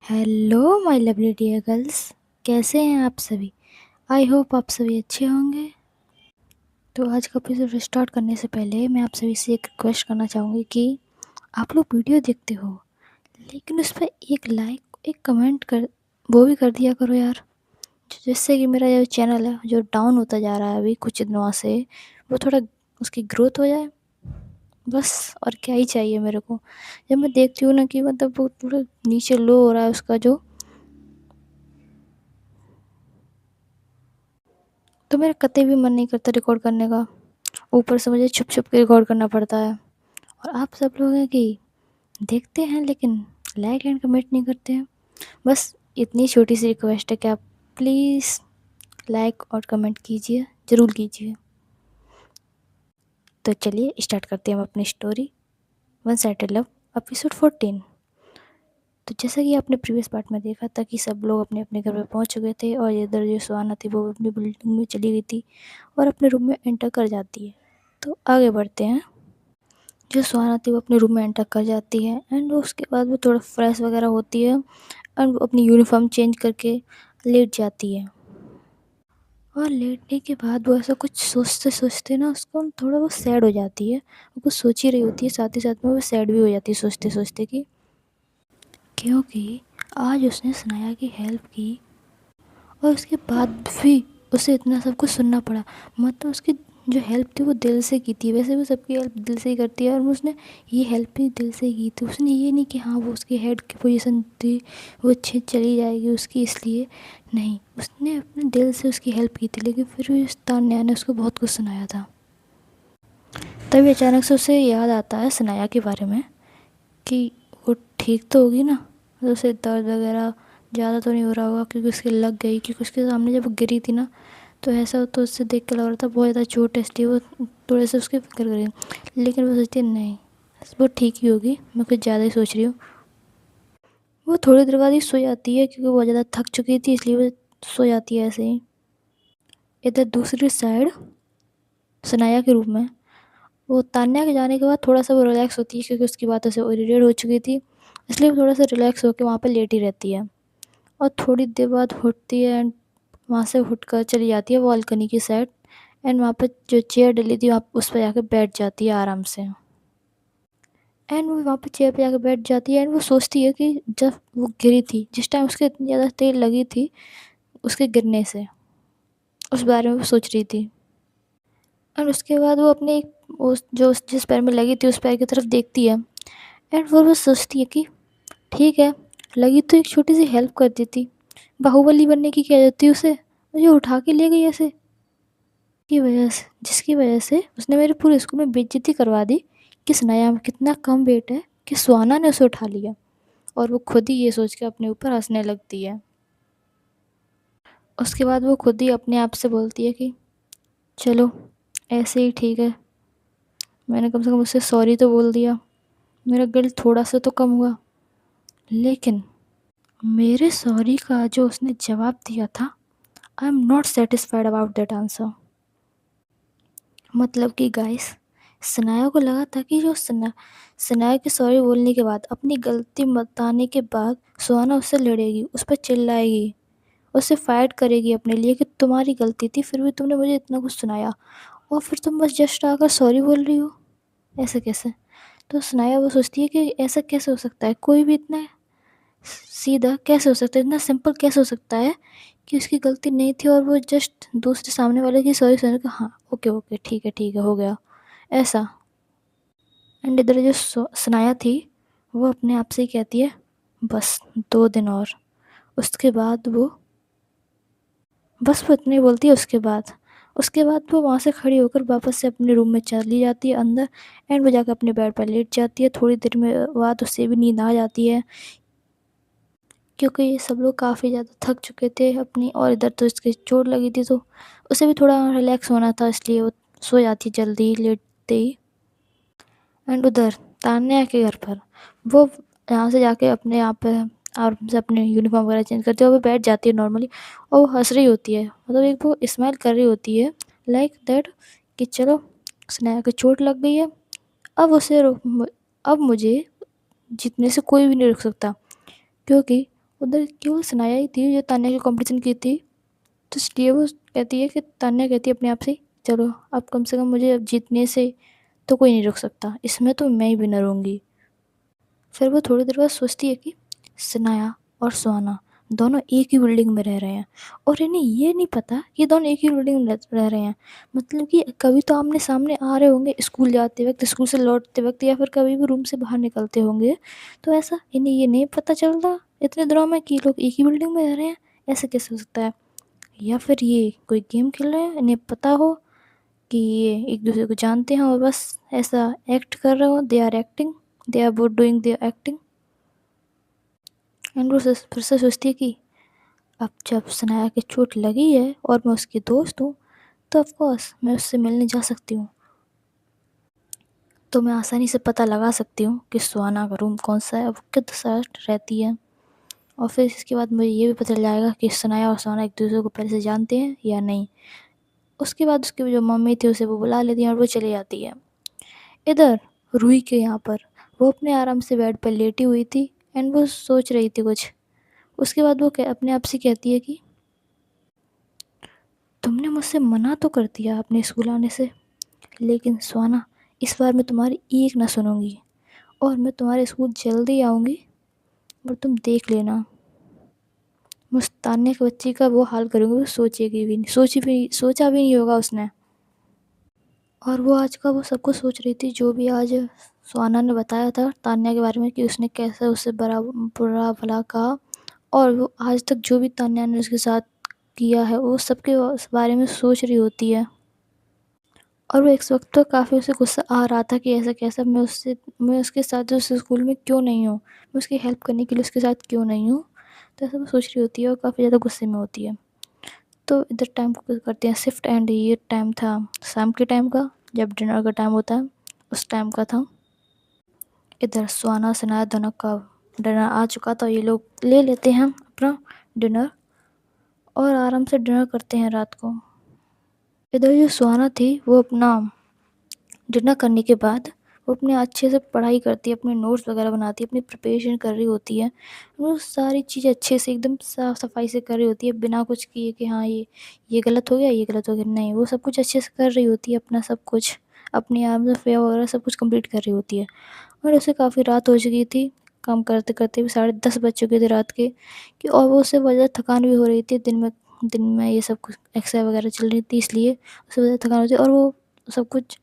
Hello my lovely dear girls, कैसे हैं आप सभी। आई होप आप सभी अच्छे होंगे। तो आज का एपिसोड स्टार्ट करने से पहले मैं आप सभी से एक रिक्वेस्ट करना चाहूँगी कि आप लोग वीडियो देखते हो लेकिन उस पर एक लाइक एक कमेंट कर वो भी कर दिया करो यार, जिससे कि मेरा जो चैनल है जो डाउन होता जा रहा है अभी कुछ दिनों से, वो थोड़ा उसकी ग्रोथ हो जाए। बस और क्या ही चाहिए मेरे को। जब मैं देखती हूँ ना कि मतलब वो थोड़ा नीचे लो हो रहा है उसका जो, तो मेरा कतई भी मन नहीं करता रिकॉर्ड करने का। ऊपर से मुझे छुप-छुप के रिकॉर्ड करना पड़ता है। और आप सब लोग हैं कि देखते हैं लेकिन लाइक एंड कमेंट नहीं करते हैं। बस इतनी छोटी-सी रिक्वेस्ट है कि आप प्लीज़ लाइक और कमेंट कीजिए, ज़रूर कीजिए। तो चलिए स्टार्ट करते हैं हम अपनी story one sided love episode 14। तो जैसा कि आपने प्रीवियस पार्ट में देखा था कि सब लोग अपने-अपने घर पे पहुँच चुके थे और इधर जो सुहाना थी वो अपनी बिल्डिंग में चली गई थी और अपने रूम में एंटर कर जाती है। तो आगे बढ़ते हैं। जो सुहाना थी वो अपने रूम में एंटर कर जाती है एंड वो उसके बाद वो थोड़ा फ्रेश वगैरह होती है एंड वो अपनी यूनिफॉर्म चेंज करके लेट जाती है। और लेटने के बाद वो ऐसा कुछ सोचते सोचते ना उसको थोड़ा वो सैड हो जाती है। वो कुछ सोच ही रही होती है, साथ ही साथ में वो सैड भी हो जाती है सोचते सोचते कि क्योंकि आज उसने सनाया की हेल्प की और उसके बाद भी उसे इतना सब कुछ सुनना पड़ा। मतलब उसकी जो हेल्प थी वो दिल से की थी। वैसे वो सबकी हेल्प दिल से ही करती है और उसने ये हेल्प भी दिल से की थी। उसने ये नहीं कि हाँ वो उसकी हेड की पोजीशन थी वो अच्छी चली जाएगी उसकी, इसलिए नहीं, उसने अपने दिल से उसकी हेल्प की थी। लेकिन फिर भी उस तान्या ने उसको बहुत कुछ सुनाया था। तभी अचानक से उसे याद आता है सनाया के बारे में कि वो ठीक तो होगी ना, मतलब उसे दर्द वगैरह ज़्यादा तो नहीं हो रहा होगा क्योंकि उसके लग गई, क्योंकि उसके सामने जब वो गिरी थी ना तो ऐसा तो उससे देख के लग रहा था बहुत ज़्यादा चोट है, इसलिए वो थोड़े से उसके फिक्र करी। लेकिन वो सोचती है नहीं वो ठीक ही होगी, मैं कुछ ज़्यादा ही सोच रही हूँ। वो थोड़ी देर बाद ही सो जाती है क्योंकि बहुत ज़्यादा थक चुकी थी, इसलिए वो सो जाती है ऐसे ही। इधर दूसरी साइड सनाया के रूप में वो तान्या के जाने के बाद थोड़ा सा वो रिलैक्स होती है क्योंकि उसकी बातों से वो इरिटेट हो चुकी थी, इसलिए वो थोड़ा सा रिलैक्स होकर वहाँ पर लेटी रहती है। और थोड़ी देर बाद उठती है एंड वहाँ से उठकर चली जाती है बालकनी की साइड एंड वहाँ पे जो चेयर डली थी वहाँ उस पे जाके बैठ जाती है आराम से। एंड वो वहाँ पे चेयर पे जाके बैठ जाती है एंड वो सोचती है कि जब वो गिरी थी जिस टाइम उसके इतनी ज़्यादा तेल लगी थी उसके गिरने से, उस बारे में वो सोच रही थी। एंड उसके बाद वो अपने उस जो जिस पैर में लगी थी उस पैर की तरफ देखती है एंड वो सोचती है कि ठीक है, लगी तो एक छोटी सी हेल्प कर देती, बाहुबली बनने की क्या जरूरत थी उसे, मुझे उठा के ले गई ऐसे की वजह से, जिसकी वजह से उसने मेरे पूरे स्कूल में बेइज्जती करवा दी कि सनाया में कितना कम वेट है कि सुहाना ने उसे उठा लिया। और वो खुद ही ये सोच के अपने ऊपर हंसने लगती है। उसके बाद वो खुद ही अपने आप से बोलती है कि चलो ऐसे ही ठीक है, मैंने कम से कम उससे सॉरी तो बोल दिया, मेरा गिल्ट थोड़ा सा तो कम हुआ। लेकिन मेरे सॉरी का जो उसने जवाब दिया था, I am not satisfied about that answer. मतलब कि गाइस सनाया को लगा था कि जो सनाया के सॉरी बोलने के बाद, अपनी गलती बताने के बाद सुहाना उससे लड़ेगी, उस पर चिल्लाएगी, उससे फाइट करेगी अपने लिए कि तुम्हारी गलती थी फिर भी तुमने मुझे इतना कुछ सुनाया और फिर तुम बस जस्ट आकर सॉरी बोल रही हो, ऐसे कैसे। तो सनाया वो सोचती है कि ऐसा कैसे हो सकता है, कोई भी इतना सीधा कैसे हो सकता है, इतना सिंपल कैसे हो सकता है कि उसकी गलती नहीं थी और वो जस्ट दूसरे सामने वाले की सॉरी सुन के हाँ ओके ओके ठीक है हो गया ऐसा। एंड इधर जो सनाया थी वो अपने आप से ही कहती है बस 2 दिन और, उसके बाद वो बस वो इतनी बोलती है। उसके बाद वो वहाँ से खड़ी होकर वापस से अपने रूम में चली जाती है अंदर एंड वो जाकर अपने बेड पर लेट जाती है। थोड़ी देर में बाद उससे भी नींद आ जाती है क्योंकि ये सब लोग काफ़ी ज़्यादा थक चुके थे अपनी, और इधर तो इसकी चोट लगी थी तो उसे भी थोड़ा रिलैक्स होना था, इसलिए वो सो जाती जल्दी ही लेटते ही। एंड उधर तान्या के घर पर वो यहाँ से जाके अपने यहाँ पे आराम से अपने यूनिफॉर्म वगैरह चेंज करती है और वो बैठ जाती है नॉर्मली और वो हंस रही होती है, मतलब एक वो स्माइल कर रही होती है लाइक दैट कि चलो स्नेहा को चोट लग गई है, अब अब मुझे जीतने से कोई भी नहीं रोक सकता, क्योंकि उधर केवल सनाया ही थी जो तान्या की कॉम्पिटिशन की थी। तो इसलिए वो कहती है कि तान्या कहती है अपने आप से, चलो अब कम से कम मुझे अब जीतने से तो कोई नहीं रोक सकता, इसमें तो मैं ही विनर होंगी। फिर वो थोड़ी देर बाद सोचती है कि सनाया और सुहाना दोनों एक ही बिल्डिंग में रह रहे हैं और इन्हें ये नहीं पता कि दोनों एक ही बिल्डिंग में रह रहे हैं। मतलब कि कभी तो आमने सामने आ रहे होंगे, स्कूल जाते वक्त, स्कूल से लौटते वक्त, या फिर कभी भी रूम से बाहर निकलते होंगे। तो ऐसा इन्हें ये नहीं पता चलता इतने दिनों में कि लोग एक ही बिल्डिंग में रह रहे हैं। ऐसा कैसे हो सकता है? या फिर ये कोई गेम खेल रहे हैं, इन्हें पता हो कि ये एक दूसरे को जानते हैं और बस ऐसा एक्ट कर रहे हो, they are acting, they are both doing their acting. And वो फिर से सोचती है कि अब जब सनाया की चोट लगी है और मैं उसकी दोस्त हूँ, तो ऑफ कोर्स मैं उससे मिलने जा सकती हूँ। तो मैं आसानी से पता लगा सकती हूँ कि सुहाना का रूम कौन सा है, वो किस साइड रहती है। और फिर इसके बाद मुझे ये भी पता चल जाएगा कि सनाया और सुहाना एक दूसरे को पहले से जानते हैं या नहीं। उसके बाद उसकी जो मम्मी थी उसे वो बुला लेती है और वो चली जाती है। इधर रूही के यहाँ पर वो अपने आराम से बेड पर लेटी हुई थी एंड वो सोच रही थी कुछ। उसके बाद वो अपने आप से कहती है कि तुमने मुझसे मना तो कर दिया अपने स्कूल आने से, लेकिन सुहाना इस बार मैं तुम्हारी एक ना सुनूंगी और मैं तुम्हारे स्कूल जल्दी आऊँगी और तुम देख लेना। उस तान्या के बच्चे का वो हाल करूँगी, वो सोचेगी भी नहीं, सोचा भी नहीं होगा उसने। और वो आज का वो सब कुछ सोच रही थी जो भी आज सुहाना ने बताया था तान्या के बारे में कि उसने कैसे उससे बुरा भला कहा। और वो आज तक जो भी तान्या ने उसके साथ किया है वो सबके बारे में सोच रही होती है। और वो एक वक्त तो काफ़ी उसे गुस्सा आ रहा था कि ऐसा कैसा मैं उसके साथ उस स्कूल में क्यों नहीं हूँ, मैं उसकी हेल्प करने के लिए उसके साथ क्यों नहीं हूँ। तो ऐसा वो सोच रही होती है और काफ़ी ज़्यादा गुस्से में होती है। तो इधर टाइम को करते हैं शिफ्ट एंड ये टाइम था शाम के टाइम का, जब डिनर का टाइम होता है उस टाइम का था। इधर सुहाना सनाया दोनों का डिनर आ चुका था, ये लोग ले लेते हैं अपना डिनर और आराम से डिनर करते हैं रात को। इधर जो सुहाना थी वो अपना डिनर करने के बाद वो अपने अच्छे से पढ़ाई करती है, अपने नोट्स वगैरह बनाती है, अपनी प्रिपरेशन कर रही होती है। वो सारी चीज़ें अच्छे से एकदम साफ़ सफाई से कर रही होती है, बिना कुछ किए कि हाँ ये गलत हो गया, ये गलत हो गया। नहीं, वो सब कुछ अच्छे से कर रही होती है, अपना सब कुछ अपने आप में फेयर वगैरह सब कुछ कंप्लीट कर रही होती है। और उसे काफ़ी रात हो चुकी थी, काम करते-करते भी 10:30 बज चुके थे रात के, कि और वो उससे बहुत ज़्यादा थकान भी हो रही थी। दिन में ये सब कुछ एक्सरसाइज वगैरह चल रही थी, इसलिए उसे बहुत ज़्यादा थकान होती है और वो सब कुछ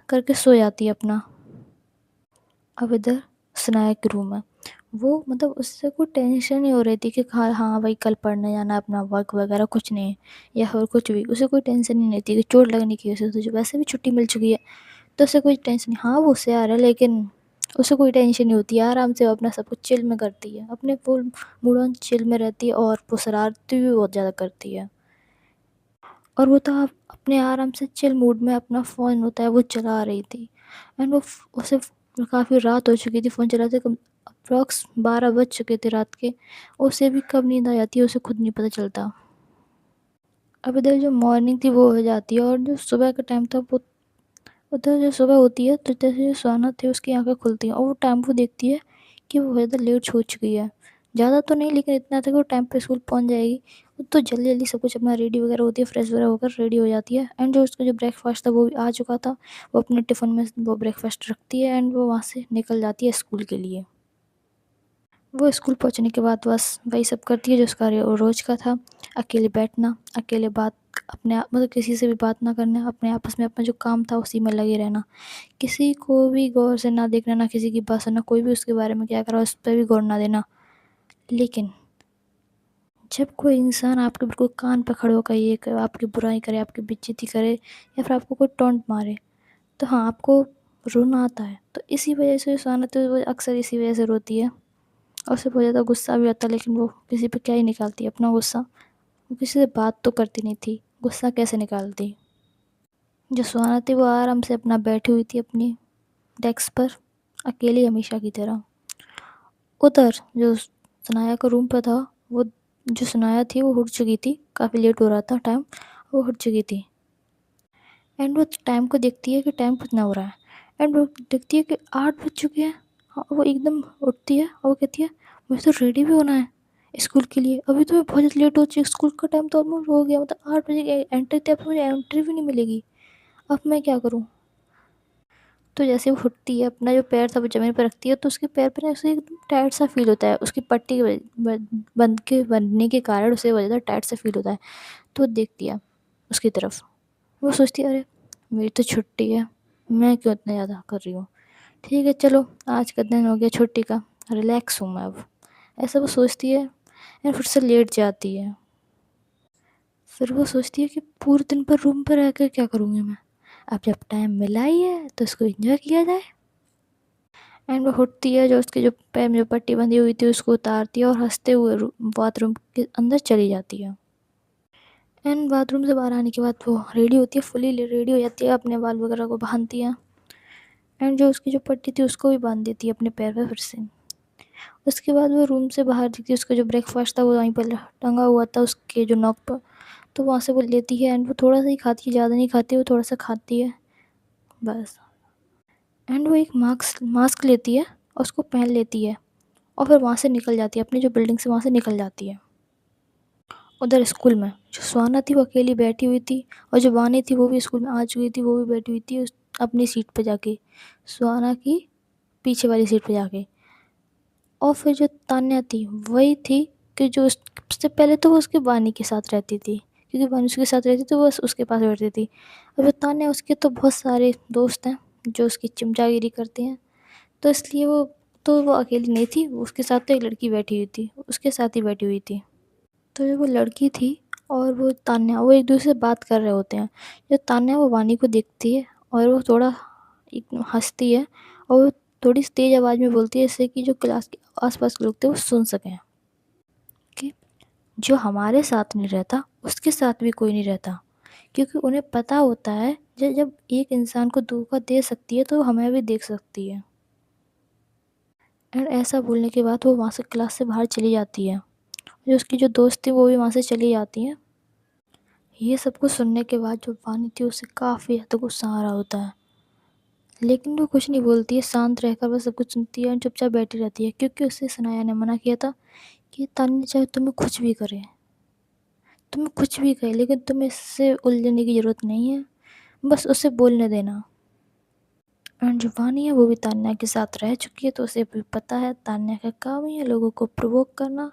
करके सो जाती है अपना। अब इधर सनाया के रूम है, वो मतलब उससे कोई टेंशन नहीं हो रही थी कि हाँ भाई कल पढ़ने जाना है, अपना वर्क वगैरह कुछ नहीं, या फिर कुछ भी उसे कोई टेंशन ही नहीं थी कि चोट लगने की वजह से तुझे वैसे भी छुट्टी मिल चुकी है, तो उसे कोई टेंशन नहीं। हाँ वो उससे आ रहा है लेकिन उसे कोई टेंशन नहीं होती है, आराम से वो अपना सब कुछ चिल में करती है, अपने फुल मूड ऑन चिल में रहती है और वो शरारती भी बहुत ज़्यादा करती है। और वो तो आप अपने आराम से चिल मूड में अपना फ़ोन होता है वो चला रही थी एंड उसे काफ़ी रात हो चुकी थी फ़ोन चलाते, कम अप्रॉक्स 12 बज चुके थे रात के। उसे भी कब नींद आ जाती है उसे खुद नहीं पता चलता। अब इधर जो मॉर्निंग थी वो हो जाती है और जो सुबह का टाइम था वो, उधर जो सुबह होती है तो जैसे जो सोना थी उसकी आंखें खुलती हैं और वो टाइम को देखती है कि वो ज़्यादा लेट हो चुकी है। ज़्यादा तो नहीं लेकिन इतना था कि वो टाइम पे स्कूल पहुंच जाएगी। वो तो जल्दी जल्दी सब कुछ अपना रेडी वगैरह होती है, फ्रेश वगैरह होकर रेडी हो जाती है एंड जो उसका जो ब्रेकफास्ट था वो भी आ चुका था। वो अपने टिफ़िन में वो ब्रेकफास्ट रखती है एंड वो वहाँ से निकल जाती है स्कूल के लिए। वो स्कूल पहुँचने के बाद बस वही सब करती है जो उसका रोज़ का था। अकेले बैठना, अकेले बात, अपने आप मतलब किसी से भी बात ना करना, अपने आपस में अपना जो काम था उसी में लगे रहना। किसी को भी गौर से ना देखना, ना किसी की बात सुनना, कोई भी उसके बारे में क्या कर रहा है उस पे भी गौर ना देना। लेकिन जब कोई इंसान आपके बिल्कुल कान पे खड़े होकर आपकी बुराई करे, आपकी बेइज़्ज़ती करे या फिर आपको कोई टॉन्ट मारे, तो हाँ, आपको रोना आता है। तो इसी वजह से सुहाना तो वो अक्सर इसी वजह से रोती है और उसे बहुत ज़्यादा गुस्सा भी आता है, लेकिन वो किसी पे क्या ही निकालती है अपना गुस्सा। वो किसी से बात तो करती नहीं थी, गुस्सा कैसे निकालती। जो सुहाना थी वो आराम से अपना बैठी हुई थी अपनी डेस्क पर, अकेली हमेशा की तरह। उधर जो सनाया का रूम पे था, वो जो सनाया थी वो उठ चुकी थी, काफ़ी लेट हो रहा था टाइम, वो उठ चुकी थी एंड वो टाइम को देखती है कि टाइम कितना हो रहा है एंड वो देखती है कि 8 बज चुके हैं। हाँ, वो एकदम उठती है और वो कहती है मुझे तो रेडी भी होना है स्कूल के लिए, अभी तो मैं बहुत ज़्यादा लेट हो चुकी, स्कूल का टाइम तो ऑलमोस्ट हो गया, मतलब 8 बजे की एंट्री थी, अब मुझे एंट्री भी नहीं मिलेगी, अब मैं क्या करूँ? तो जैसे वो उठती है, अपना जो पैर था वो ज़मीन पे रखती है, तो उसके पैर पे ना ऐसे एकदम टाइट सा फ़ील होता है, उसकी पट्टी के बनने के कारण उसे बहुत ज़्यादा टाइट सा फ़ील होता है। तो वो देखती है उसकी तरफ, वो सोचती है, अरे! मेरी तो छुट्टी है, मैं क्यों इतना ज़्यादा कर रही हूँ? ठीक है चलो, आज का दिन हो गया छुट्टी का, रिलैक्स हूँ मैं अब। ऐसा वो सोचती है और फिर से लेट जाती है। फिर वो सोचती है कि पूरे दिन भर रूम पे रह कर क्या करूँगी मैं? अब जब टाइम मिला ही है तो इसको एन्जॉय किया जाए। एंड वो उठती है, जो उसके जो पैर में जो पट्टी बंधी हुई थी उसको उतारती है और हँसते हुए बाथरूम के अंदर चली जाती है। एंड बाथरूम से बाहर आने के बाद वो रेडी होती है, फुली रेडी हो जाती है, अपने बाल वगैरह को बांधती है एंड जो उसकी जो पट्टी थी उसको भी बांध देती है अपने पैर पे फिर से। उसके बाद वो रूम से बाहर दिखती है, उसका जो ब्रेकफास्ट था वो वहीं पर टंगा हुआ था उसके जो नॉक पर, तो वहाँ से वो लेती है एंड वो थोड़ा सा ही खाती है, ज़्यादा नहीं खाती, वो थोड़ा सा खाती है बस। एंड वो एक मास्क मास्क लेती है और उसको पहन लेती है और फिर वहाँ से निकल जाती है, अपनी जो बिल्डिंग से वहाँ से निकल जाती है। उधर स्कूल में जो सुहाना थी वो अकेली बैठी हुई थी और जो वानी थी वो भी स्कूल में आ चुकी थी, वो भी बैठी हुई थी अपनी सीट पे जाके, सुहाना की पीछे वाली सीट पे जाके। और फिर जो तान्या थी वही थी कि जो उससे पहले तो वो उसके वानी के साथ रहती थी, क्योंकि वानी उसके साथ रहती तो बस उसके पास बैठती थी। अब जो तान्या, उसके तो बहुत सारे दोस्त हैं जो उसकी चमचागिरी करते हैं, तो इसलिए वो अकेली नहीं थी, वो उसके साथ तो एक लड़की बैठी हुई थी, उसके साथ ही बैठी हुई थी। तो जो वो लड़की थी और वो तान्या, वो एक दूसरे से बात कर रहे होते हैं। जो तान्या वो वानी को देखती है और वो थोड़ा एक हँसती है और वो थोड़ी तेज़ आवाज़ में बोलती है, जिससे कि जो क्लास के आस-पास के लोग थे वो सुन सकें कि जो हमारे साथ नहीं रहता उसके साथ भी कोई नहीं रहता। क्योंकि उन्हें पता होता है जब एक इंसान को धोखा दे सकती है तो हमें भी देख सकती है। एंड ऐसा बोलने के बाद वो वहाँ से क्लास से बाहर चली जाती है। जो उसकी जो दोस्त थी वो भी वहाँ से चली जाती हैं। ये सब कुछ सुनने के बाद जो वानी थी उसे काफ़ी हद तक गुस्सा आ रहा होता है, लेकिन वो कुछ नहीं बोलती है, शांत रहकर बस सब कुछ सुनती है और चुपचाप बैठी रहती है, क्योंकि उसे सनाया ने मना किया था कि तान्या चाहे तुम्हें कुछ भी करे, तुम्हें कुछ भी कहे, लेकिन तुम्हें इससे उलझने की ज़रूरत नहीं है, बस उसे बोलने देना। एंड जो वानी है वो भी तान्या के साथ रह चुकी है, तो उसे भी पता है तान्या का काम ही है लोगों को प्रोवोक करना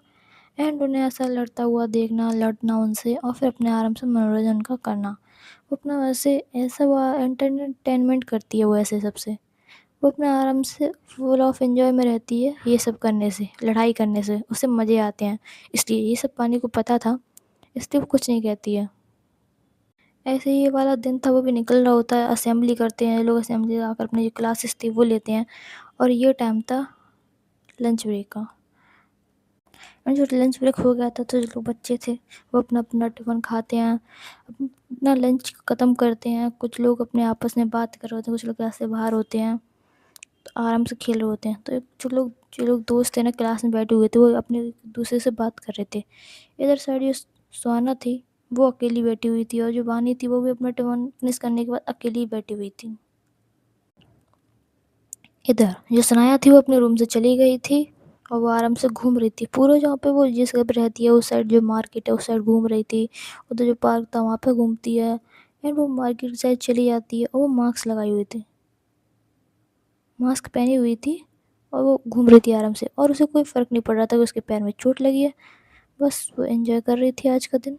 एंड उन्हें ऐसा लड़ता हुआ देखना, लड़ना उनसे और फिर अपने आराम से मनोरंजन उनका करना। वो अपना वैसे ऐसा वो एंटरटेनमेंट करती है वो ऐसे सबसे। वो अपने आराम से फुल ऑफ एन्जॉय में रहती है, ये सब करने से, लड़ाई करने से, उसे मज़े आते हैं। इसलिए ये सब पानी को पता था, इसलिए वो कुछ नहीं कहती है। ऐसे ही ये वाला दिन था, वो भी निकल रहा होता है, असेंबली करते हैं लोग, असेंबली आकर अपनी जो क्लासेस थी वो लेते हैं और ये टाइम था लंच ब्रेक का। और जो लंच ब्रेक हो गया था तो जो लोग बच्चे थे वो अपना-अपना टिफ़िन खाते हैं, अपना लंच ख़त्म करते हैं, कुछ लोग अपने आपस में बात कर रहे होते हैं, कुछ लोग क्लास से बाहर होते हैं, तो आराम से खेल रहे होते हैं। तो जो लोग दोस्त थे ना क्लास में बैठे हुए थे, वो अपने एक-दूसरे से बात कर रहे थे। इधर साइड जो सुहाना थी वो अकेली बैठी हुई थी और जो वानी थी वो भी अपना टिफ़िन फिनिश करने के बाद अकेली ही बैठी हुई थी। इधर जो सनाया थी वो अपने रूम से चली गई थी और वो आराम से घूम रही थी। पूरा जहाँ पे वो जिस जगह पे रहती है उस साइड जो मार्केट है उस साइड घूम रही थी। उधर जो पार्क था वहाँ पे घूमती है एंड वो मार्केट साइड चली जाती है और वो मास्क लगाई हुई थी। मास्क पहनी हुई थी और वो घूम रही थी आराम से और उसे कोई फ़र्क नहीं पड़ रहा था कि उसके पैर में चोट लगी है। बस वो एन्जॉय कर रही थी आज का दिन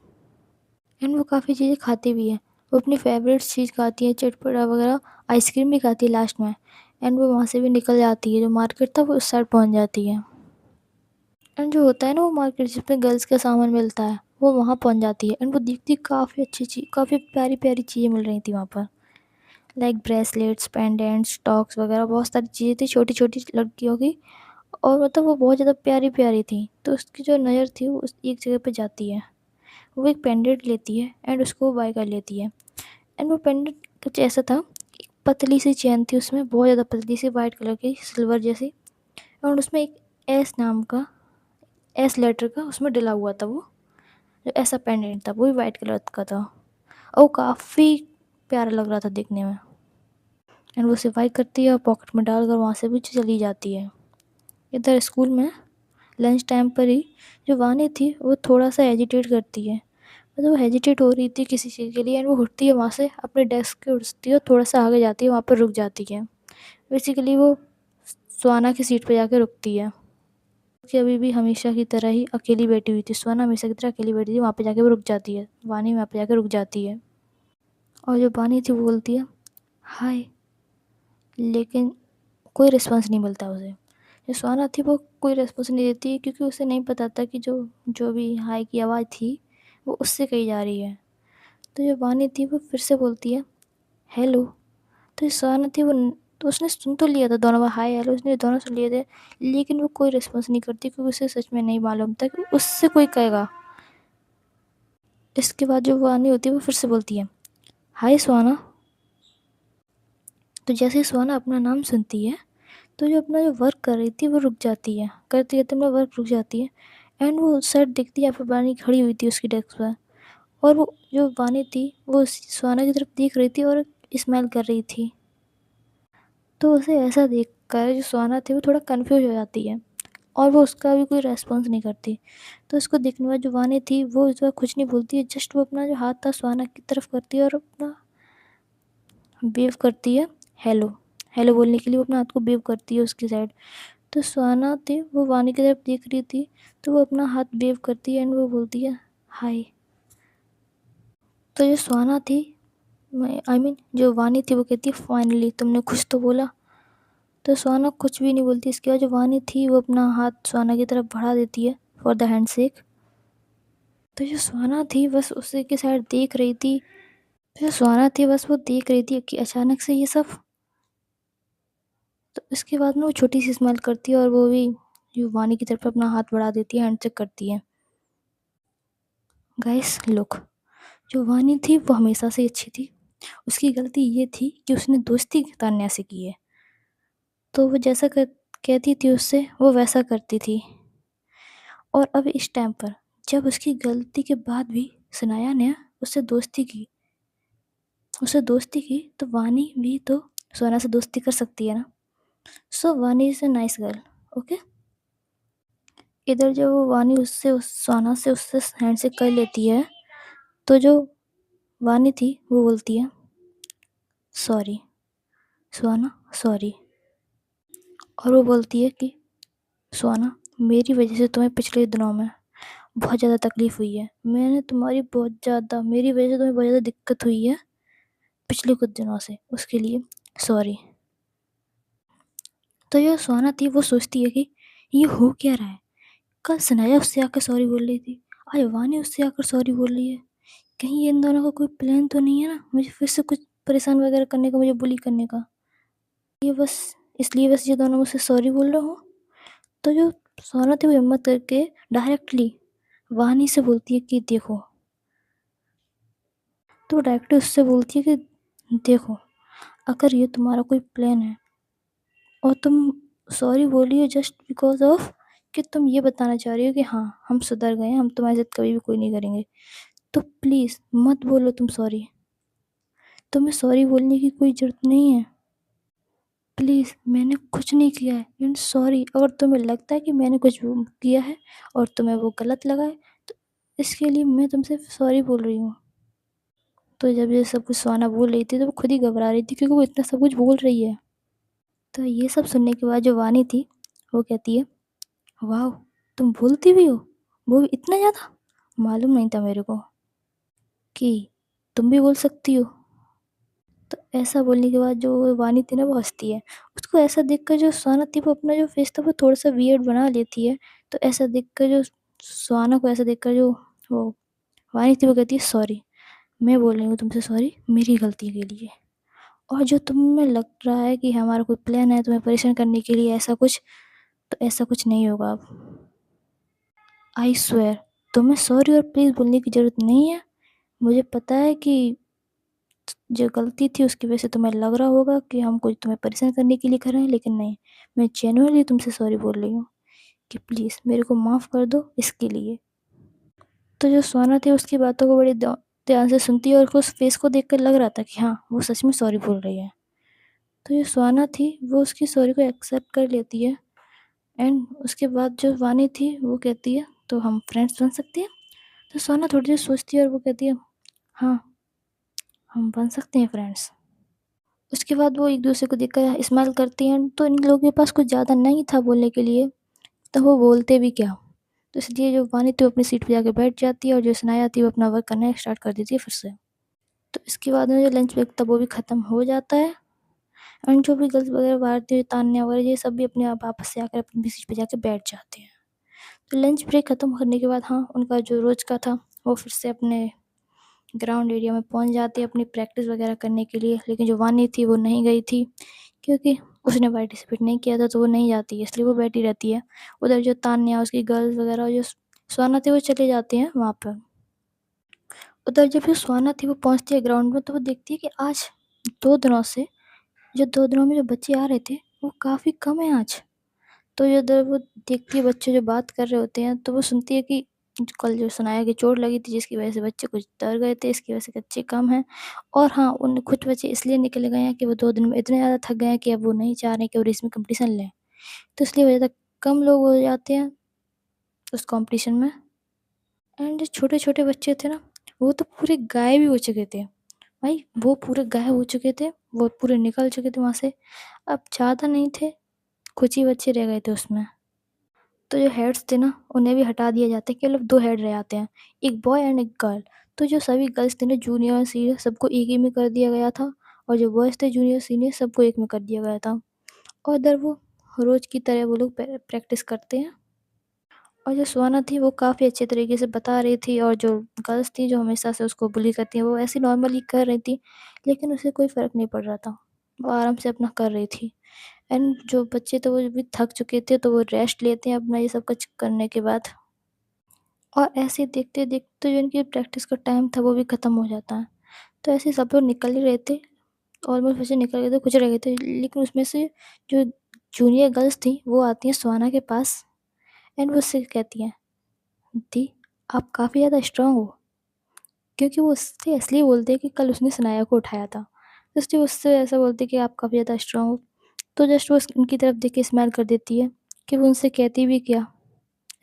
एंड वो काफ़ी चीज़ें खाती भी है। वो अपनी फ़ेवरेट चीज़ खाती है, चटपटा वगैरह, आइसक्रीम भी खाती है लास्ट में एंड वो वहाँ से भी निकल जाती है। जो मार्केट था वो उस साइड पहुँच जाती है। एंड जो होता है ना वो मार्केट जिसमें गर्ल्स का सामान मिलता है, वो वहाँ पहुँच जाती है एंड वो देखती है काफ़ी अच्छी चीज़, काफ़ी प्यारी-प्यारी चीज़ें मिल रही थी वहाँ पर। लाइक ब्रेसलेट्स, पेंडेंट्स, टॉक्स वगैरह बहुत सारी चीज़ें थी छोटी-छोटी लड़कियों की और मतलब वो बहुत ज़्यादा प्यारी-प्यारी थी। तो उसकी जो नज़र थी वो उस एक जगह पे जाती है। वो एक पेंडेंट लेती है एंड उसको बाय कर लेती है एंड वो पेंडेंट कुछ ऐसा था, एक पतली सी चेन थी उसमें, बहुत ज़्यादा पतली सी वाइट कलर की सिल्वर जैसी और उसमें एक एस नाम का, एस लेटर का उसमें डला हुआ था वो। जो ऐसा पेंडेंट था वो भी वाइट कलर का था और वो काफ़ी प्यारा लग रहा था देखने में एंड वो उसे बाय करती है और पॉकेट में डालकर वहाँ से भी चली जाती है। इधर स्कूल में लंच टाइम पर ही जो वानी थी वो थोड़ा-सा हेजिटेट करती है। मतलब वो हेजिटेट हो रही थी किसी चीज़ के लिए एंड वो उठती है वहाँ से अपने डेस्क के उठती है और थोड़ा-सा आगे जाती है, वहाँ पर रुक जाती है। बेसिकली वो सुहाना की सीट पे जाके रुकती है। कि अभी भी हमेशा की तरह ही अकेली बैठी हुई थी। सुहाना हमेशा की तरह अकेली बैठी थी, वहाँ पे जाके वो रुक जाती है। वानी वहाँ पे जाके रुक जाती है और जो वानी थी वो बोलती है हाय, लेकिन कोई रिस्पॉन्स नहीं मिलता उसे। जो सुहाना थी वो कोई रिस्पॉन्स नहीं देती क्योंकि उसे नहीं पता था कि जो जो भी हाय की आवाज़ थी वो उससे कही जा रही है। तो जो वानी थी वो फिर से बोलती है हेलो। तो जो सुहाना थी वो तो उसने सुन तो लिया था दोनों बार हाय हेलो उसने दोनों सुन लिए थे, लेकिन वो कोई रिस्पॉन्स नहीं करती क्योंकि उसे सच में नहीं मालूम था कि उससे कोई कहेगा। इसके बाद जो वानी होती है वो फिर से बोलती है हाय सुहाना। तो जैसे ही सुहाना अपना नाम सुनती है तो जो अपना जो वर्क कर रही थी वो रुक जाती है, करते करते अपना वर्क रुक जाती है एंड वो उस साइड देखती है यहाँ पे वानी खड़ी हुई थी उसकी डेस्क पर और वो जो वानी थी वो सुहाना की तरफ देख रही थी और स्माइल कर रही थी। तो उसे ऐसा देखकर जो सुहाना थी वो थोड़ा कन्फ्यूज हो जाती है और वो उसका भी कोई रेस्पॉन्स नहीं करती। तो उसको देखने के बाद जो वानी थी वो इस बार कुछ नहीं बोलती है, जस्ट वो अपना जो हाथ था सुहाना की तरफ करती है और अपना वेव करती है हेलो। हेलो बोलने के लिए वो अपने हाथ को वेव करती है उसकी साइड। तो सुहाना थी वो वानी की तरफ देख रही थी तो वो अपना हाथ वेव करती है एंड वो बोलती है हाय। तो जो सुहाना थी आई मीन जो वानी थी वो कहती है फाइनली तुमने कुछ तो बोला। तो सुहाना कुछ भी नहीं बोलती। इसके बाद जो वानी थी वो अपना हाथ सुहाना की तरफ बढ़ा देती है फॉर द हैंडशेक। तो जो सुहाना थी बस उसी की साइड देख रही थी। जो सुहाना थी बस वो देख रही थी कि अचानक से ये सब। तो इसके बाद में वो छोटी सी स्माइल करती है और वो भी जो वानी की तरफ अपना हाथ बढ़ा देती है, हैंडशेक करती है। गाइस लुक, जो वानी थी वो हमेशा से अच्छी थी। उसकी गलती ये थी कि उसने दोस्ती तान्या से की है। तो वो जैसा कहती थी उससे वो वैसा करती थी। और अब इस टाइम पर जब उसकी गलती के बाद भी सनाया ने उससे दोस्ती की तो वानी भी तो सोना से दोस्ती कर सकती है ना। सो वानी is a nice girl. Okay, इधर जब वो वानी सोना से उससे हैंडशेक कर लेती है तो जो वानी थी वो बोलती है सॉरी सुहाना सॉरी। और वो बोलती है कि सुहाना मेरी वजह से तुम्हें पिछले दिनों में बहुत ज़्यादा तकलीफ़ हुई है। मेरी वजह से तुम्हें बहुत ज़्यादा दिक्कत हुई है पिछले कुछ दिनों से, उसके लिए सॉरी। तो जो सुहाना थी वो सोचती है कि ये हो क्या रहा है। कल सनाया उससे आकर सॉरी बोल रही थी, आज वानी उससे आकर सॉरी बोल रही है। कहीं ये इन दोनों का कोई प्लान तो नहीं है ना मुझे फिर से कुछ परेशान वगैरह करने का, मुझे बुली करने का। ये बस इसलिए बस ये दोनों मुझसे सॉरी बोल रहे हो। तो जो सोना थी वो हिम्मत करके डायरेक्टली वानी से बोलती है कि देखो। तो डायरेक्टली उससे बोलती है कि देखो, अगर ये तुम्हारा कोई प्लान है और तुम सॉरी बोली हो जस्ट बिकॉज ऑफ कि तुम ये बताना चाह रही हो कि हाँ हम सुधर गए, हम तुम्हारे साथ कभी भी कोई नहीं करेंगे, तो प्लीज़ मत बोलो तुम सॉरी। तुम्हें सॉरी बोलने की कोई ज़रूरत नहीं है। प्लीज़ मैंने कुछ नहीं किया है एंड सॉरी। अगर तुम्हें लगता है कि मैंने कुछ किया है और तुम्हें वो गलत लगा है तो इसके लिए मैं तुमसे सॉरी बोल रही हूँ। तो जब ये सब कुछ सुहाना बोल रही थी तो वो खुद ही घबरा रही थी क्योंकि वो इतना सब कुछ बोल रही है। तो ये सब सुनने के बाद जो वानी थी वो कहती है वाह, तुम बोलती भी हो, वो भी इतना ज़्यादा, मालूम नहीं था मेरे को कि तुम भी बोल सकती हो। तो ऐसा बोलने के बाद जो वानी थी ना वो हँसती है। उसको ऐसा देखकर जो सुहाना थी वो अपना जो फेस था वो थोड़ा-सा वियर्ड बना लेती है। तो ऐसा देखकर जो सुहाना को ऐसा देखकर जो वो वानी थी वो कहती है सॉरी, मैं बोल रही हूँ तुमसे सॉरी मेरी गलती के लिए। और जो तुम्हें लग रहा है कि हमारा कोई प्लान है तुम्हें परेशान करने के लिए ऐसा कुछ, तो ऐसा कुछ नहीं होगा अब। आई स्वेयर तुम्हें सॉरी और प्लीज़ बोलने की ज़रूरत नहीं है। मुझे पता है कि जो गलती थी उसकी वजह से तुम्हें लग रहा होगा कि हम कुछ तुम्हें परेशान करने के लिए कर रहे हैं, लेकिन नहीं, मैं जेन्युइनली तुमसे सॉरी बोल रही हूँ कि प्लीज़ मेरे को माफ़ कर दो इसके लिए। तो जो सोना थी उसकी बातों को बड़े ध्यान से सुनती है और उसको उस फेस को देखकर लग रहा था कि हाँ, वो सच में सॉरी बोल रही है। तो जो सुहाना थी वो उसकी सॉरी को एक्सेप्ट कर लेती है एंड उसके बाद जो वानी थी वो कहती है तो हम फ्रेंड्स बन सकते हैं? तो सोना थोड़ी देर सोचती है और वो कहती है हाँ, हम बन सकते हैं फ्रेंड्स। उसके बाद वो एक-दूसरे को देखकर स्माइल करती हैं, तो इन लोगों के पास कुछ ज़्यादा नहीं था बोलने के लिए, तो वो बोलते भी क्या? तो इसलिए जो वानी थी वो अपनी सीट पे जाके बैठ जाती है और जो सनाया थी वो अपना वर्क करना स्टार्ट कर देती है फिर से। तो इसके बाद में जो लंच ब्रेक था वो भी ख़त्म हो जाता है एंड जो भी गर्ल्स वगैरह बाहर थे, तान्या वगैरह ये सब भी अपने आप वापस से आकर अपनी सीट पे जाके बैठ जाते हैं। तो लंच ब्रेक ख़त्म करने के बाद हाँ, उनका जो रोज़ का था वो फिर से अपने ग्राउंड एरिया में पहुँच जाती है अपनी प्रैक्टिस वगैरह करने के लिए, लेकिन जो वानी थी वो नहीं गई थी क्योंकि उसने पार्टिसिपेट नहीं किया था तो वो नहीं जाती है, इसलिए वो बैठी रहती है। उधर जो तान्या, उसकी गर्ल्स वगैरह और जो स्वाना थी वो चले जाते हैं वहाँ पर। उधर जब जो स्वाना थी वो पहुँचती है ग्राउंड में तो वो देखती है कि आज 2 दिनों से जो 2 दिनों में जो बच्चे आ रहे थे वो काफ़ी कम हैं आज। तो इधर वो देखती है बच्चे जो बात कर रहे होते हैं तो वो सुनती है कि कल जो सनाया की चोट लगी थी जिसकी वजह से बच्चे कुछ डर गए थे, इसकी वजह से बच्चे कम हैं। और हाँ, उन कुछ बच्चे इसलिए निकल गए हैं कि वो 2 दिन में इतने ज़्यादा थक गए हैं कि अब वो नहीं चाह रहे कि वो रेस में कॉम्पिटिशन लें। तो इसलिए वजह तक कम लोग हो जाते हैं उस कॉम्पिटिशन में। एंड जो छोटे-छोटे बच्चे थे ना, वो तो पूरे गायब ही हो चुके थे। भाई वो पूरे गायब हो चुके थे, वो पूरे निकल चुके थे वहाँ से। अब ज़्यादा नहीं थे, कुछ ही बच्चे रह गए थे उसमें। तो जो हेड्स थे ना, उन्हें भी हटा दिया जाता है, केवल 2 हेड रह जाते हैं, एक बॉय एंड एक गर्ल। तो जो सभी गर्ल्स थे ना, जूनियर और सीनियर सबको एक ही में कर दिया गया था और जो बॉयज़ थे जूनियर, सीनियर सबको एक में कर दिया गया था। और इधर वो रोज़ की तरह वो लोग प्रैक्टिस करते हैं और जो सुहाना थी वो काफ़ी अच्छे तरीके से बता रही थी और जो गर्ल्स थी जो हमेशा से उसको बुली करती हैं, वो ऐसे नॉर्मली कर रही थी, लेकिन उसे कोई फ़र्क नहीं पड़ रहा था। वो आराम से अपना कर रही थी। एंड जो बच्चे थे वो भी थक चुके थे तो वो रेस्ट लेते हैं अपना ये सब कुछ करने के बाद। और ऐसे देखते-देखते जो इनकी प्रैक्टिस का टाइम था वो भी ख़त्म हो जाता है। तो ऐसे सब लोग निकल ही रहे थे, ऑलमोस्ट बच्चे निकल गए थे, कुछ रह गए थे, लेकिन उसमें से जो जूनियर गर्ल्स थी वो आती हैं सुहाना के पास एंड वो उससे कहती हैं, "दी, आप काफ़ी ज़्यादा स्ट्रॉन्ग हो।" क्योंकि वो उससे इसलिए बोलते हैं कि कल उसने सनाया को उठाया था। तो इसलिए उससे ऐसा बोलते हैं कि आप काफ़ी ज़्यादा स्ट्रॉन्ग हो। तो जस्ट वो उनकी तरफ देख के स्माइल कर देती है कि वो उनसे कहती भी क्या,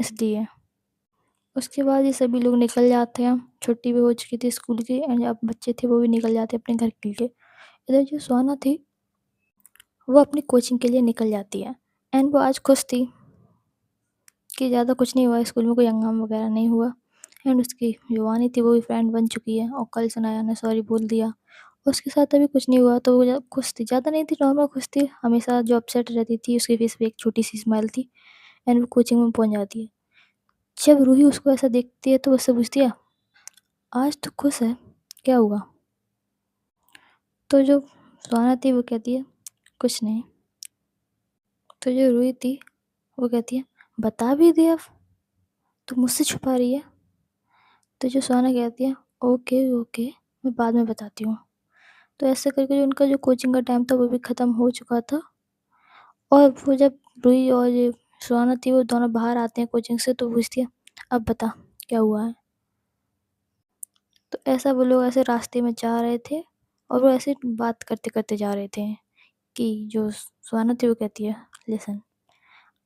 इसलिए। उसके बाद ये सभी लोग निकल जाते हैं, छुट्टी भी हो चुकी थी स्कूल की एंड अब बच्चे थे वो भी निकल जाते हैं अपने घर के लिए। इधर जो सुहाना थी, वो अपनी कोचिंग के लिए निकल जाती है एंड वो आज खुश थी कि ज़्यादा कुछ नहीं हुआ, स्कूल में कोई हंगामा वगैरह नहीं हुआ एंड उसकी जो वानी थी वो भी फ्रेंड बन चुकी है और कल सनाया ने सॉरी बोल दिया। उसके साथ अभी कुछ नहीं हुआ तो वो खुश थी, ज़्यादा नहीं थी, नॉर्मल खुश थी, हमेशा जो अपसेट रहती थी उसके फेस पे एक छोटी-सी स्माइल थी एंड वो कोचिंग में पहुँच जाती है। जब रूही उसको ऐसा देखती है तो वो उससे पूछती है, "आज तो खुश है, क्या हुआ?" तो जो सुहाना थी वो कहती है, "कुछ नहीं।" तो जो रूही थी वो कहती है, "बता भी दे अब, तू मुझसे छुपा रही है?" तो जो सुहाना कहती है, "ओके, ओके, मैं बाद में बताती हूँ।" तो ऐसे करके जो उनका जो कोचिंग का टाइम था वो भी ख़त्म हो चुका था और वो जब रूही और ये सुहाना थी वो दोनों बाहर आते हैं कोचिंग से तो पूछती है, "अब बता क्या हुआ है?" तो ऐसा वो लोग ऐसे रास्ते में जा रहे थे और वो ऐसे बात करते-करते जा रहे थे कि जो सुहाना थी वो कहती है, "लिसन,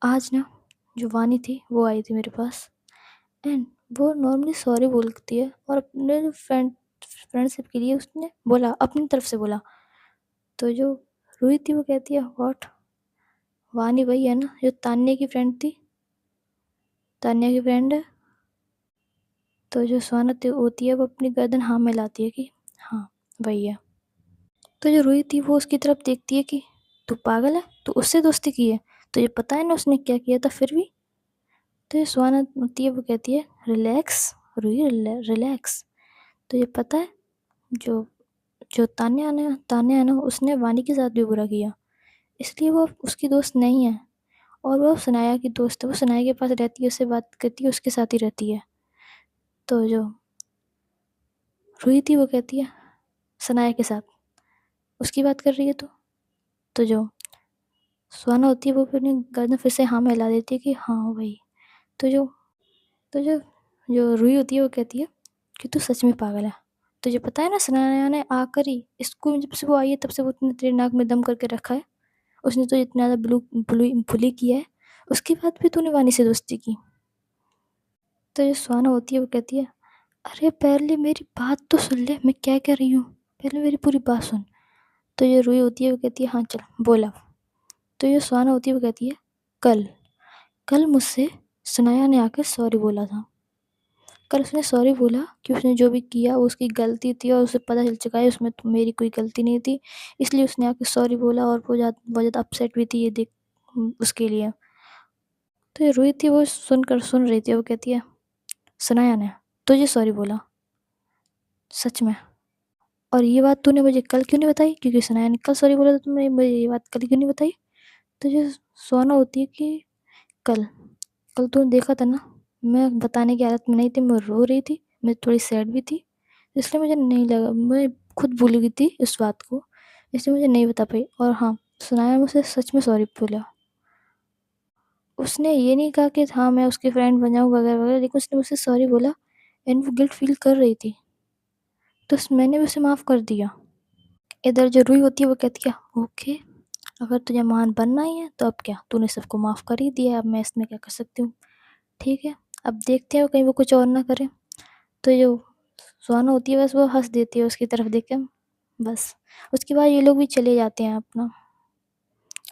आज ना जो वानी थी वो आई थी मेरे पास एंड वो नॉर्मली सॉरी बोलती है और अपने जो फ्रेंडशिप के लिए उसने बोला, अपनी तरफ से बोला। तो जो रूही थी वो कहती है, व्हाट? वानी वही है ना जो तान्या की फ्रेंड थी? तान्या की फ्रेंड है? तो जो स्वानत होती है वो अपनी गर्दन हाँ में हिलाती है कि हाँ, वही है। तो जो रूही थी वो उसकी तरफ देखती है कि तू पागल है? तू उससे दोस्ती की है? तुझे पता है ना उसने क्या किया था फिर भी? तो जो स्वानत होती है वो कहती है, रिलैक्स रूही, रिलैक्स। तुझे पता है जो जो तान्या है ना उसने वानी के साथ भी बुरा किया, इसलिए वो अब उसकी दोस्त नहीं है और वो सनाया की दोस्त है, वो सनाया के पास रहती है, उससे बात करती है, उसके साथ ही रहती है। तो जो रूही थी वो कहती है, सनाया के साथ, उसकी बात कर रही है तू? तो जो सुहाना होती है वो अपनी गर्दन फिर से हाँ में हिला देती है कि हाँ वही। तो जो तो जो जो रूही होती है वो कहती है कि तू सच में पागल है। तुझे पता है ना सनाया ने आकर ही स्कूल में जब से वो आई है तब से वो तेरे नाक में दम करके रखा है। उसने तुझे इतना ज़्यादा बुली किया है, उसके बाद भी तूने वानी से दोस्ती की। तो जो सुहाना होती है वो कहती है, अरे पहले मेरी बात तो सुन ले, मैं क्या कह रही हूँ, पहले मेरी पूरी बात सुन। तो जो रूही होती है वो कहती है, हाँ चल बोला। तो जो सुहाना होती है वो कहती है, कल कल मुझसे सनाया ने आकर सॉरी बोला था। कल उसने सॉरी बोला कि उसने जो भी किया वो उसकी गलती थी और उसे पता चल चुका है उसमें तो मेरी कोई गलती नहीं थी, इसलिए उसने आके सॉरी बोला और वो बहुत ज़्यादा अपसेट भी थी ये देख उसके लिए। तो ये रोई थी, वो सुन रही थी, वो कहती है, सनाया ने तुझे सॉरी बोला सच में, और ये बात तूने मुझे कल क्यों नहीं बताई, क्योंकि सनाया ने कल सॉरी बोला था, तुमने मुझे ये बात कल क्यों नहीं बताई। तो जो सोना होती है कि कल कल तूने देखा था ना, मैं बताने की हालत में नहीं थी, मैं रो रही थी, मैं थोड़ी सैड भी थी, इसलिए मुझे नहीं लगा, मैं खुद भूल गई थी इस बात को, इसलिए मुझे नहीं बता पाई। और हाँ, सुनाया मुझसे सच में सॉरी बोला, उसने ये नहीं कहा कि हाँ मैं उसकी फ्रेंड बन जाऊँ वगैरह वगैरह, लेकिन उसने मुझसे सॉरी बोला एंड वो गिल्ट फील कर रही थी, तो मैंने भी उसे माफ़ कर दिया। इधर जो रूही होती है वो कहती है, ओके अगर तुझे महान बनना ही है तो अब क्या, तूने सबको माफ़ कर ही दिया है, अब मैं इसमें क्या कर सकती हूँ, ठीक है अब देखते हैं कहीं वो कुछ और ना करे। तो जो सुहाना होती है बस वो हंस देती है उसकी तरफ देख के, बस उसके बाद ये लोग भी चले जाते हैं अपना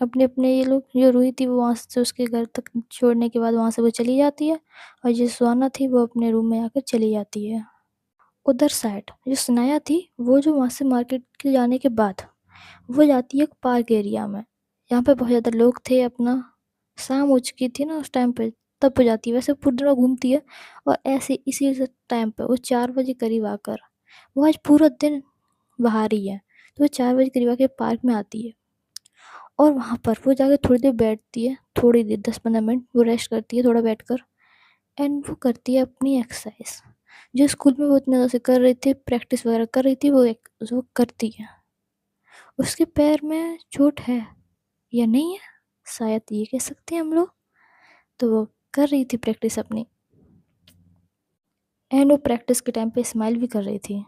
अपने अपने, ये लोग जो रूही थी वो वहाँ से उसके घर तक छोड़ने के बाद वहाँ से वो चली जाती है, और जो सुहाना थी वो अपने रूम में आकर चली जाती है। उधर साइड जो सनाया थी वो जो वहाँ से मार्केट के जाने के बाद वो जाती है एक पार्क एरिया में, यहाँ पे बहुत ज़्यादा लोग थे, अपना शाम हो चुकी थी ना उस टाइम पे, तब वो जाती है, वैसे पूरी दिन वो घूमती है, और ऐसे इसी टाइम पे वो 4 बजे करीब आकर, वो आज पूरा दिन बाहर ही है, तो वो 4 बजे करीब आके पार्क में आती है, और वहाँ पर वो जाकर थोड़ी देर बैठती है, थोड़ी देर 10-15 मिनट वो रेस्ट करती है थोड़ा बैठकर, एंड वो करती है अपनी एक्सरसाइज, जो स्कूल में वो इतने ज़्यादा से कर रही थी, प्रैक्टिस वगैरह कर रही थी, वो करती है। उसके पैर में चोट है या नहीं है, शायद ये कह सकते हैं हम लोग। तो वो कर रही थी प्रैक्टिस अपनी, एंड वो प्रैक्टिस के टाइम पे स्माइल भी कर रही थी,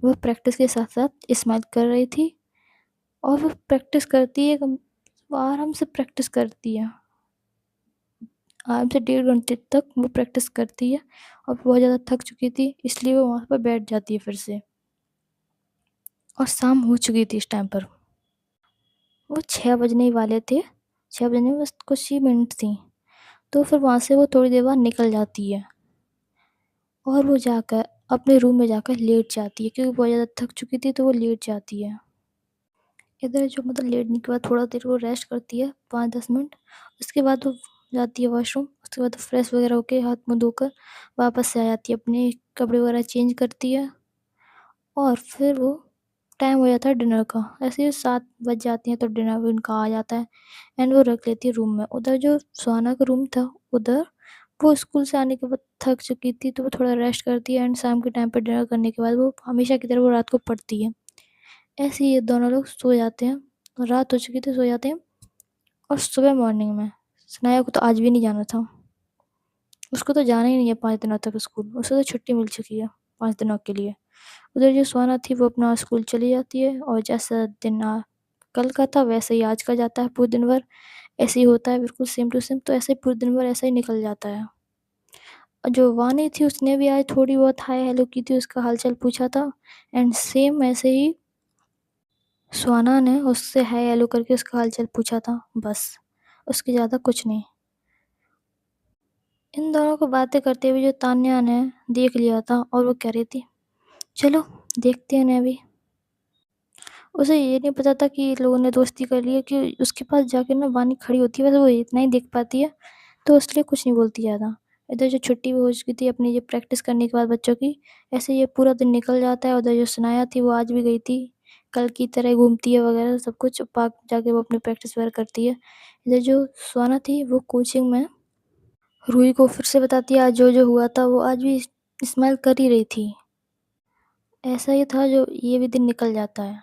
वो प्रैक्टिस के साथ साथ स्माइल कर रही थी, और वो प्रैक्टिस करती है, वो आराम से प्रैक्टिस करती है, आराम से 1.5 घंटे तक वो प्रैक्टिस करती है, और बहुत ज़्यादा थक चुकी थी इसलिए वो वहाँ पर बैठ जाती है फिर से, और शाम हो चुकी थी इस टाइम पर, वो 6 बजने ही वाले थे, 6 बजने में बस कुछ ही मिनट थी, तो फिर वहाँ से वो थोड़ी देर बाद निकल जाती है, और वो जाकर अपने रूम में जाकर लेट जाती है, क्योंकि बहुत ज़्यादा थक चुकी थी तो वो लेट जाती है। इधर जो मतलब लेटने के बाद थोड़ा देर वो रेस्ट करती है 5-10 मिनट, उसके बाद वो जाती है वॉशरूम, उसके बाद फ्रेश वगैरह होके हाथ मुँह धोकर वापस से आ जाती है, अपने कपड़े वगैरह चेंज करती है, और फिर वो टाइम हो जाता है डिनर का, ऐसे ही 7 बज जाती हैं तो डिनर भी उनका आ जाता है, एंड वो रख लेती है रूम में। उधर जो सुहाना का रूम था उधर वो स्कूल से आने के बाद थक चुकी थी तो वो थोड़ा रेस्ट करती है, एंड शाम के टाइम पे डिनर करने के बाद वो हमेशा की तरह वो रात को पढ़ती है। ऐसे ही ये दोनों लोग सो जाते हैं, रात हो चुकी थी, सो जाते हैं, और सुबह मॉर्निंग में सनाया को तो आज भी नहीं जाना था, उसको तो जाना ही नहीं है 5 दिनों तक स्कूल, उसे तो छुट्टी मिल चुकी है 5 दिनों के लिए। उधर जो सुहाना थी वो अपना स्कूल चली जाती है, और जैसा दिन कल का था वैसे ही आज का जाता है पूरे दिन भर, ऐसे ही होता है बिल्कुल सेम टू सेम, तो ऐसे ही पूरे दिन भर ऐसा ही निकल जाता है। और जो वानी थी उसने भी आज थोड़ी बहुत हाय हेलो की थी, उसका हाल-चाल पूछा था, एंड सेम ऐसे ही सुहाना ने उससे हाय हेलो करके उसका हाल-चाल पूछा था, बस उसके ज़्यादा कुछ नहीं। इन दोनों को बातें करते हुए जो तान्या ने देख लिया था, और वो कह रही थी, चलो देखते हैं ना अभी। उसे ये नहीं पता था कि ये लोगों ने दोस्ती कर ली है, कि उसके पास जाके ना वानी खड़ी होती है, बस वो इतना ही देख पाती है, तो इसलिए कुछ नहीं बोलती ज़्यादा। इधर जो छुट्टी भी हो चुकी थी अपनी ये प्रैक्टिस करने के बाद बच्चों की, ऐसे ये पूरा दिन निकल जाता है। उधर जो सनाया थी वो आज भी गई थी, कल की तरह घूमती है वगैरह सब कुछ, पार्क जाके वो अपनी प्रैक्टिस वगैरह करती है। इधर जो सुहाना थी वो कोचिंग में रूही को फिर से बताती है आज जो-जो हुआ था, वो आज भी स्माइल कर ही रही थी। ऐसा ही था जो ये भी दिन निकल जाता है।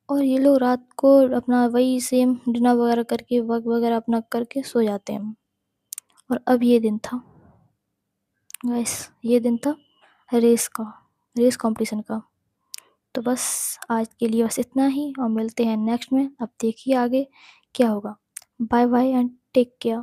और ये लोग रात को अपना वही सेम डिनर वगैरह करके वर्क वगैरह अपना करके सो जाते हैं। और अब ये दिन था गाइस, ये दिन था रेस का, रेस कंपटीशन का। तो बस आज के लिए बस इतना ही, और मिलते हैं नेक्स्ट में। अब देखिए आगे क्या होगा। Bye bye and take care.